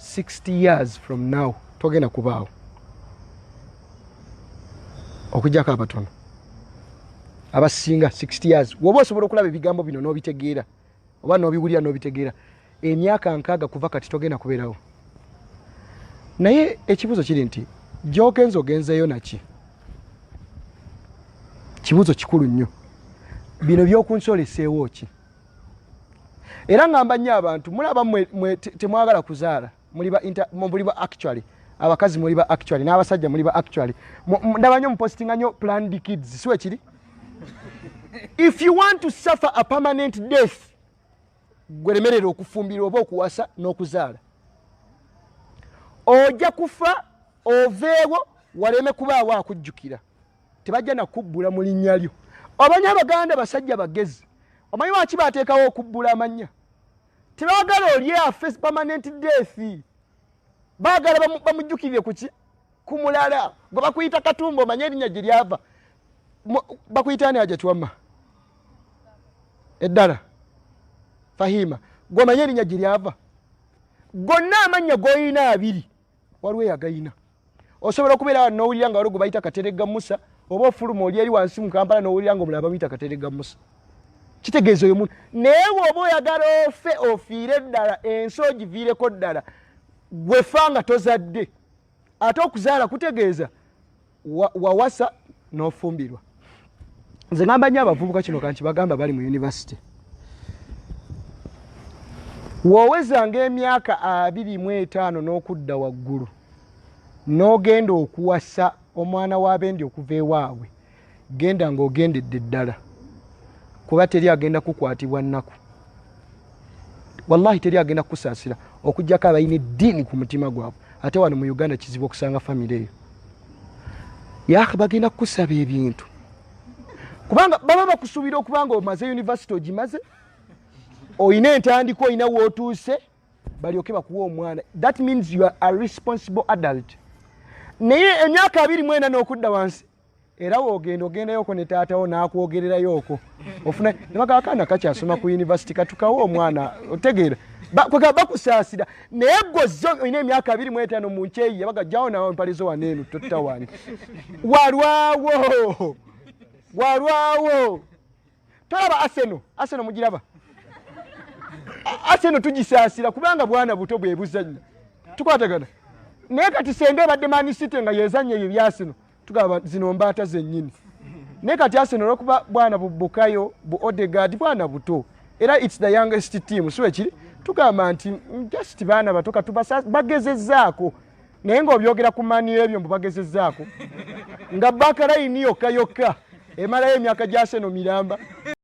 60 years from now togenda kubaawo okujjako abatono abasinga 60 years woba osobola okulaba ebigambo bino n'obitegeera oba n'obiwulira n'obitegeera emyaka nkaaga kuva kati togenda kubeerawo naye ekibuuzo kiri nti gy'ogenza ogenzeeyo naki kibuuzo kikulu nnyo bino by'okunsoleseewo ki era ngamba nnyo abantu mulaba temwagala kuzaala muli ba actually abakazi muli ba actually n'abasajja muli ba actually ndaba nnyo mupostinga nnyo planned kids siwe kiri if you want to suffer a permanent death gweremerera okufumbirwa oba okuwasa n'okuzaala ojja kufa oveewo waleme kubaawo akujjukira tebajja nakubbula mu linnya lyo omanyi abaganda basajja bagezi omanyi waki baateekawo okubbula amannya tebaagala oli afe permanent death baagala bamujjukirire kuki ku mulala gwe bakuyita Katumba omanye erinnya gye lyava bakuyita ani aja tuwamma eddala Fahima gwe omanye erinnya gye lyava gonna amannya g'olina abiri waliwo eyagayina osobola okubeera n'owulira nga waliwo gwe bayita Kateregga Musa oba ofuluma oli eri wansi mu Kampala n'owulira nga omulala bamuyita Kateregga Musa kitegeeza oyo muntu naye bw'oba oyagala ofe ofiire ddala ensi ogiviireko ddala gwefa nga tozadde ate okuzaala kutegeeza wawasa n'ofumbirwa nze ngamba nnyo abavubuka kino kanti bagamba bali mu yunivasite woowezanga emyaka 25 n'okudda waggulu n'ogenda okuwasa omwana w'abendi okuva ewaabwe genda ng'ogendedde ddala kuba teri agenda kukwatibwa nnaku wallahi teri agenda kusaasira okujjako abalina eddiini ku mutima gwabwe ate wano mu Uganda kizibu okusanga famire eyo yaaka bagenda kukusaba ebintu kubanga baba bakusuubira okubanga omaze yunivasite ogimaze oyina entandiko oyina wootuuse balyoke bakuwa omwana that means you are a responsible adult naye emyaka 24 n'okudda wansi era ogendayoko ne taatawo n'akwogererayoko ofuna nebaga akaana kakyasoma ku yunivasite katukawo omwana otegeera bakusaasira naye gozzo oyina emyaka 25 mu nkyeyi yabaga jjawo nawe empalizo waneenu tottawani walwawo tolaba Arsenal mugiraba Arsenal tugisaasira kubanga bwana buto bwebuzannya tukwatagana naye kati senga badde Man City nga yezannya ebyo bya Arsenal tugaba zino mbaata zennyini naye kati Arsenal okuba bwana Bukayo bu Odegaard bwana buto era it's the youngest team siwe kiri tugamba nti just baana batoka bagezezzaako naye ng'obyogera ku mani ebyo mbu bagezezzaako nga Bakara yokka emalayo emyaka gya Arsenal miramba